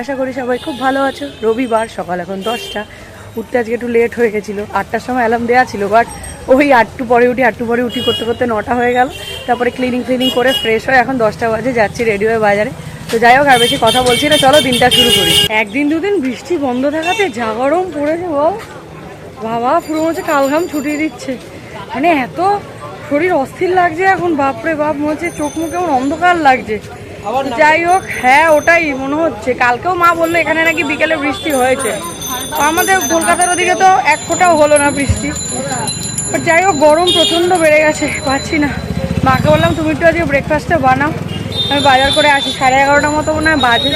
আশা করি সবাই খুব ভালো আছো। রবিবার সকাল এখন 10টা, উঠতে আজকে একটু লেট হয়ে গেছিলো। 8টার সময় অ্যালার্ম দেওয়া ছিল, বাট ওই আটটু পরে উঠি করতে করতে 9টা হয়ে গেল। তারপরে ক্লিনিং করে ফ্রেশ হয়ে এখন 10টা বাজে, যাচ্ছি রেডি হয়ে বাজারে। তো যাই হোক, আর বেশি কথা বলছি না, চলো দিনটা শুরু করি। একদিন দুদিন বৃষ্টি বন্ধ থাকাতে যা গরম পড়েছে বল বাবা, পুরো হচ্ছে কালঘাম ছুটিয়ে দিচ্ছে। মানে এত শরীর অস্থির লাগছে এখন, বাপরে বাপ, মনে হচ্ছে চোখ মুখে কেমন অন্ধকার লাগছে। যাই হোক, হ্যাঁ ওটাই মনে হচ্ছে। কালকেও মা বললো এখানে নাকি বিকেলে বৃষ্টি হয়েছে, আমাদের কলকাতার ওদিকে তো এক ফোঁটাও হলো না বৃষ্টি। বাট যাই হোক, গরম প্রচণ্ড বেড়ে গেছে, পাচ্ছি না। মাকে বললাম তুমি একটু আজকে ব্রেকফাস্টটা বানাও, আমি বাজার করে আসি। 11:30 মতো মনে হয় বাজে।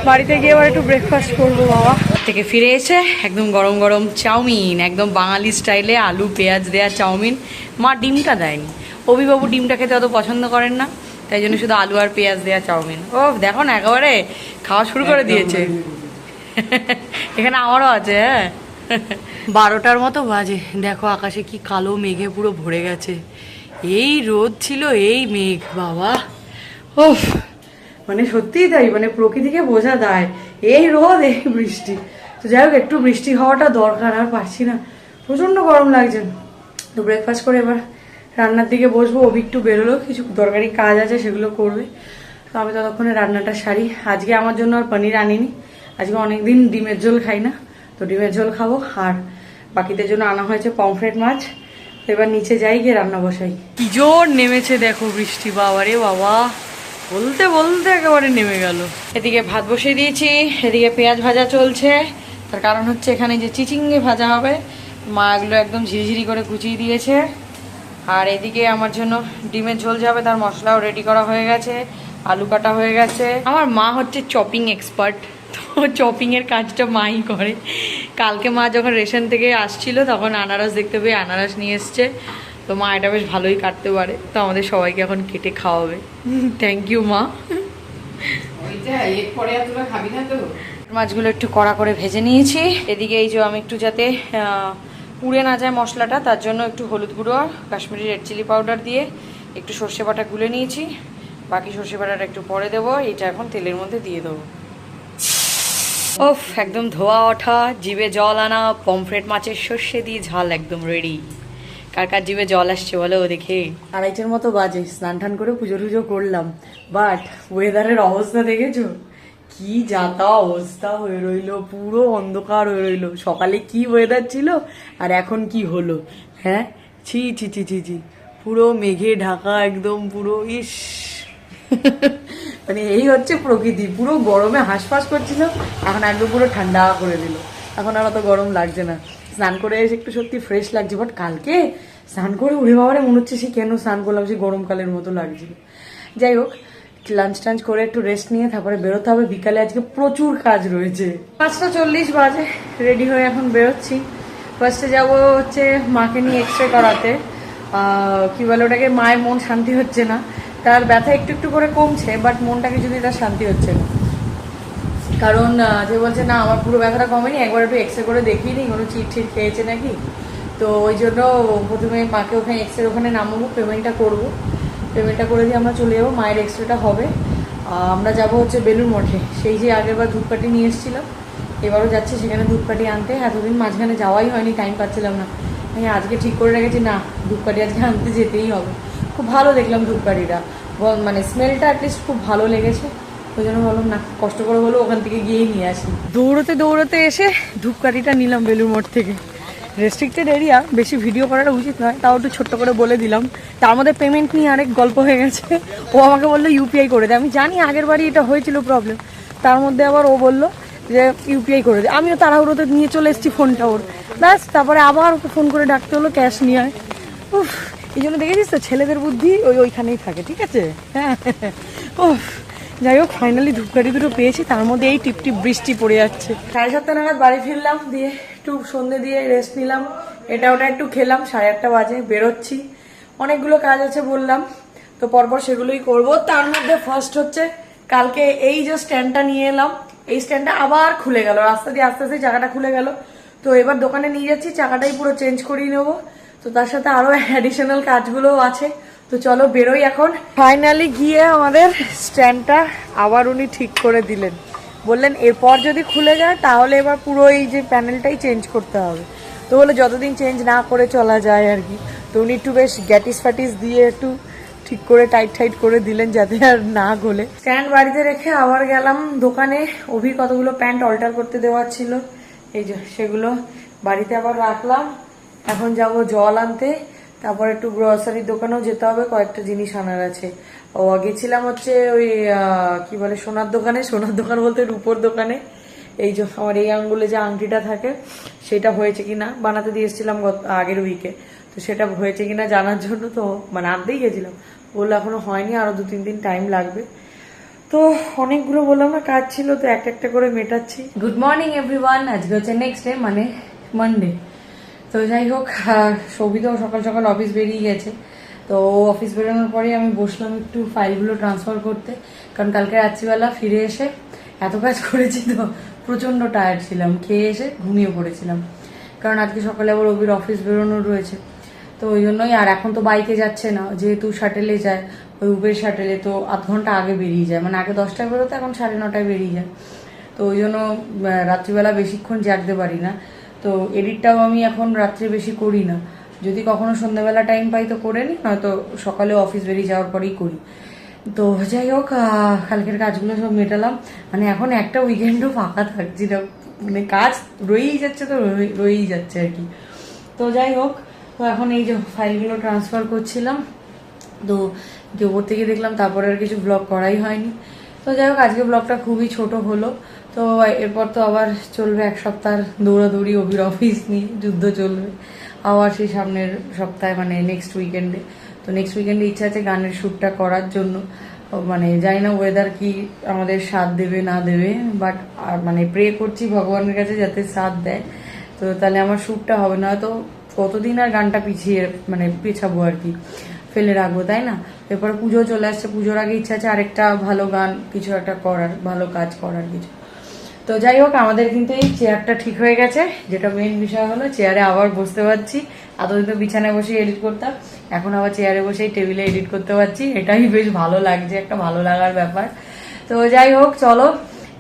বাড়িতে গিয়ে এবার একটু ব্রেকফাস্ট করবো। বাবা থেকে ফিরে এসে একদম গরম গরম চাউমিন, একদম বাঙালি স্টাইলে আলু পেঁয়াজ দেওয়া চাউমিন। মা ডিমটা দেয়নি, অভিবাবু ডিমটা খেতে অত পছন্দ করেন না, তাই জন্য শুধু আলু আর পেঁয়াজ দেওয়া চাউমিন। ও দেখো না, একেবারে খাওয়া শুরু করে দিয়েছে। এখানে আমারও আছে। হ্যাঁ, 12টার মতো বাজে। দেখো আকাশে কি কালো মেঘে পুরো ভরে গেছে। এই রোদ ছিল, এই মেঘ, বাবা ওফ, মানে সত্যিই তাই, মানে প্রকৃতিকে বোঝা দায়। এই রোদ, এই বৃষ্টি। তো যাই হোক, একটু বৃষ্টি হওয়াটা দরকার, আর পারছি না, প্রচন্ড গরম লাগছে। তো ব্রেকফাস্ট করে এবার রান্নার দিকে বসবো। অভি একটু বেরোলো, কিছু দরকারি কাজ আছে, সেগুলো করবে। তো আমি ততক্ষণে রান্নাটা সারি। আজকে আমার জন্য আর পনির আনিনি, আজকে অনেকদিন ডিমের ঝোল খাই না, তো ডিমের ঝোল খাবো। আর বাকিদের জন্য আনা হয়েছে পমফ্রেট মাছ। তো এবার নিচে যাই, গিয়ে রান্না বসাই। কি জোর নেমেছে দেখো বৃষ্টি, বাবারে বাবা, বলতে বলতে একেবারে নেমে গেল। এদিকে ভাত বসিয়ে দিয়েছি, এদিকে পেঁয়াজ ভাজা চলছে। তার কারণ হচ্ছে এখানে যে চিচিঙ্গে ভাজা হবে, মা এগুলো একদম ঝিরিঝিরি করে কুচিয়ে দিয়েছে। আর এদিকে আমার জন্য ডিমের ঝোল যাবে, তার মশলাও রেডি করা হয়ে গেছে, আলু কাটা হয়ে গেছে। আমার মা হচ্ছে চপিং এক্সপার্ট, তো চপিংয়ের কাজটা মাই করে। কালকে মা যখন রেশন থেকে আসছিল তখন আনারস দেখতে পেয়ে আনারস নিয়ে এসছে। তো মা এটা বেশ ভালোই কাটতে পারে, তো আমাদের সবাইকে এখন কেটে খাওয়াবে। থ্যাংক ইউ মা। মাছগুলো একটু কড়া করে ভেজে নিয়েছি। এদিকে এই যে আমি একটু যাতে পুড়ে না যায় মশলাটা, তার জন্য একটু হলুদ গুঁড়ো আর কাশ্মীরি রেড চিলি পাউডার দিয়ে একটু সর্ষে বাটা গুলে নিয়েছি। বাকি সর্ষে বাটাটা একটু পরে দেবো, এটা এখন তেলের মধ্যে দিয়ে দেবো। ওফ, একদম ধোয়া ওঠা, জিভে জল আনা পমফ্রেট মাছের সর্ষে দিয়ে ঝাল একদম রেডি। কার কার জিভে জল আসছে বলো দেখে। 2:30টার মতো বাজে, স্নান টান করে পুজো টুজো করলাম। বাট ওয়েদারের অবস্থা দেখেছো, কি যাতা অবস্থা হয়ে রইলো, পুরো অন্ধকার হয়ে রইলো। সকালে কি ওয়েদার ছিল আর এখন কি হলো। হ্যাঁ, ছি ছি ছি ছি ছি, পুরো মেঘে ঢাকা একদম পুরো। ইস, মানে এই হচ্ছে প্রকৃতি। পুরো গরমে হাঁসফাঁস করছিল, এখন একদম পুরো ঠান্ডা করে দিল। এখন আর অত গরম লাগছে না। স্নান করে এসে একটু সত্যি ফ্রেশ লাগছে। বাট কালকে স্নান করে উড়ে বাবারে মনে হচ্ছে সে কেন স্নান করলাম, সে গরমকালের মতো লাগছিল। যাই হোক, লাঞ্চ টাঞ্চ করে একটু রেস্ট নিয়ে তারপরে বেরোতে হবে। বিকালে আজকে প্রচুর কাজ রয়েছে। 5:40 বাজে, রেডি হয়ে এখন বেরোচ্ছি। ফার্স্টে যাবো হচ্ছে মাকে নিয়ে এক্সরে করাতে। কি বলে ওটাকে, মায়ের মন শান্তি হচ্ছে না, তার ব্যথা একটু একটু করে কমছে, বাট মনটাকে যদি তার শান্তি হচ্ছে না। কারণ যে বলছে না আমার পুরো ব্যথাটা কমেনি, একবার একটু এক্সরে করে দেখিয়ে নিই কোনো চিট ছিট খেয়েছে নাকি। তো ওই জন্য প্রথমে মাকে ওখানে এক্সরে ওখানে নামাবো, পেমেন্টটা করবো। পেমেন্টটা করে দিয়ে আমরা চলে যাবো, মায়ের এক্সরেটা হবে। আমরা যাব হচ্ছে বেলুর মঠে, সেই যে আগেরবার ধূপকাঠি নিয়ে এসেছিলাম, এবারও যাচ্ছি সেখানে ধূপকাঠি আনতে। এতদিন মাঝখানে যাওয়াই হয়নি, টাইম পাচ্ছিলাম না। আমি আজকে ঠিক করে রেখেছি, না ধূপকাঠি আজকে আনতে যেতেই হবে। খুব ভালো দেখলাম ধূপকাঠিটা, মানে স্মেলটা অ্যাটলিস্ট খুব ভালো লেগেছে। ওই জন্য ভাবলাম না, কষ্ট করে হলেও ওখান থেকে গিয়েই নিয়ে আসি। দৌড়তে দৌড়তে এসে ধূপকাঠিটা নিলাম বেলুর মঠ থেকে। রেস্ট্রিক্টেড এরিয়া, বেশি ভিডিও করাটা উচিত নয়, তাও একটু ছোট্ট করে বলে দিলাম। তার মধ্যে পেমেন্ট নিয়ে আরেক গল্প হয়ে গেছে। ও আমাকে বললো ইউপিআই করে দে। আমি জানি আগের বারই এটা হয়েছিল প্রবলেম, তার মধ্যে আবার ও বললো যে ইউপিআই করে দে। আমিও তাড়াহুড়োতে নিয়ে চলে এসেছি ফোনটা ওর, ব্যাস। তারপরে আবার ওকে ফোন করে ডাকতে হলো ক্যাশ নিয়ে আয়। উফ, এই জন্য দেখেছিস তো ছেলেদের বুদ্ধি ওইখানেই থাকে, ঠিক আছে। হ্যাঁ, উফ, যাই হোক ফাইনালি ধূপকাঠি দুটো পেয়েছি, তার মধ্যে এই টিপ টিপ বৃষ্টি পড়ে যাচ্ছে। 7:30 নাগাদ বাড়ি ফিরলাম, দিয়ে একটু সন্ধ্যে দিয়ে রেস্ট নিলাম, এটা ওটা একটু খেলাম। 8:30 বাজে, বেরোচ্ছি। অনেকগুলো কাজ আছে বললাম, তো পরপর সেগুলোই করব। তার মধ্যে ফার্স্ট হচ্ছে কালকে এই যে স্ট্যান্ডটা নিয়ে এলাম, এই স্ট্যান্ডটা আবার খুলে গেল, রাস্তা দিয়ে আস্তে আস্তে চাকাটা খুলে গেল। তো এবার দোকানে নিয়ে যাচ্ছি, চাকাটাই পুরো চেঞ্জ করিয়ে নেবো। তো তার সাথে আরো অ্যাডিশনাল কাজগুলোও আছে। তো চলো বেরোই এখন। ফাইনালি গিয়ে আমাদের স্ট্যান্ডটা আবার উনি ঠিক করে দিলেন। বললেন এরপর যদি খুলে যায় তাহলে এবার পুরো এই যে প্যানেলটাই চেঞ্জ করতে হবে। তো বলে যতদিন চেঞ্জ না করে চলা যায় আর কি। তো উনি একটু বেশ গ্যাটিস ফ্যাটিস দিয়ে একটু ঠিক করে টাইট করে দিলেন যাতে আর না গলে। স্ট্যান্ড বাড়িতে রেখে আবার গেলাম দোকানে। অভি কতগুলো প্যান্ট অল্টার করতে দেওয়ার ছিল, এই যে সেগুলো বাড়িতে আবার রাখলাম। এখন যাব জল আনতে, তারপর একটু গ্রসারির দোকানেও যেতে হবে, কয়েকটা জিনিস আনার আছে। ও গেছিলাম হচ্ছে ওই কি বলে সোনার দোকান বলতে রূপোর দোকানে। এই যে আমার এই আঙ্গুলে যে আংটিটা থাকে সেটা হয়েছে কিনা বানাতে দিয়ে এসেছিলাম আগের উইকে, তো সেটা হয়েছে কিনা জানার জন্য তো মানে আনতেই গেছিলাম। বললো এখনো হয়নি, আরো 2-3 দিন টাইম লাগবে। তো অনেকগুলো বললাম না কাজ ছিল, তো একটা একটা করে মেটাচ্ছি। গুড মর্নিং এভরিওয়ান, আজকে হচ্ছে নেক্সট ডে মানে মানডে। তো যাই হোক, সবিতাও সকাল সকাল অফিস বেরিয়ে গেছে। তো অফিস বেরোনোর পরেই আমি বসলাম একটু ফাইলগুলো ট্রান্সফার করতে, কারণ কালকে রাত্রিবেলা ফিরে এসে এত কাজ করেছি তো প্রচণ্ড টায়ার্ড ছিলাম, খেয়ে এসে ঘুমিয়ে পড়েছিলাম। কারণ আজকে সকালে আবার অভির অফিস বেরোনোর রয়েছে, তো ওই জন্যই। আর এখন তো বাইকে যাচ্ছে না, যেহেতু শাটেলে যায়, ওই উবের শাটেলে, তো আধ ঘন্টা আগে বেরিয়ে যায়, মানে আগে 10টায় বেরোতো, এখন 9:30টায় বেরিয়ে যায়। তো ওই জন্য রাত্রিবেলা বেশিক্ষণ জাগতে পারি না। তো এডিটটাও আমি এখন রাত্রে বেশি করি না, যদি কখনো সন্ধ্যাবেলা টাইম পাই তো করে নিই, নয়তো সকালে অফিস বেরিয়ে যাওয়ার পরেই করি। তো যাই হোক, কালকের কাজগুলো সব মেটালাম। মানে এখন একটা উইকেন্ডও ফাঁকা থাকছি না, মানে কাজ রয়েই যাচ্ছে, তো রয়েই যাচ্ছে আর কি। তো যাই হোক, তো এখন এই যে ফাইলগুলো ট্রান্সফার করছিলাম, তো ওপর থেকে দেখলাম, তারপরে আর কিছু ব্লগ করাই হয়নি। তো যাই হোক, আজকে ব্লগটা খুবই ছোট হলো। তো এরপর তো আবার চলবে 1 সপ্তাহ দৌড়াদৌড়ি, অভির অফিস নিয়ে যুদ্ধ চলবে আবার সেই সামনের সপ্তাহে, মানে নেক্সট উইকেন্ডে। তো নেক্সট উইকেন্ডে ইচ্ছা আছে গানের শ্যুটটা করার জন্য। মানে জানি না ওয়েদার কি আমাদের সাথ দেবে না দেবে, বাট মানে প্রে করছি ভগবানের কাছে যাতে সাথ দেয়, তো তাহলে আমার শ্যুটটা হবে। না তো কতদিন আর গানটা পেছাবো আর কি, ফেলে রাখবো, তাই না? এরপরে পুজো চলে আসছে, পুজোর আগে ইচ্ছা আছে আরেকটা ভালো গান কিছু একটা করার, ভালো কাজ করার কিছু। তো যাই হোক, আমাদের কিন্তু এই চেয়ারটা ঠিক হয়ে গেছে, যেটা মেইন বিষয় হলো চেয়ারে আবার বসতে পারছি। এতদিন তো বিছানায় বসে এডিট করতাম, এখন আবার চেয়ারে বসেই টেবিলে এডিট করতে পারছি, এটাই বেশ ভালো লাগছে, একটা ভালো লাগার ব্যাপার। তো যাই হোক, চলো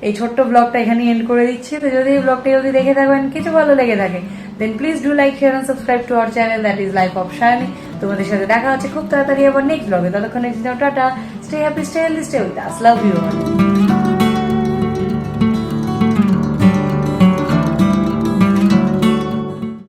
এই ছোট্ট ব্লগটা এখানে এন্ড করে দিচ্ছি। তো যদি এই ব্লগটা যদি দেখে থাকবেন, কিছু ভালো লেগে থাকে, then please do like, share and subscribe to our channel, that is life of Shiny. তোমাদের সাথে দেখা হচ্ছে খুব তাড়াতাড়ি আবার নেক্সট ব্লগে। ততক্ষণ tata, stay happy, stay healthy, stay with us, love you all.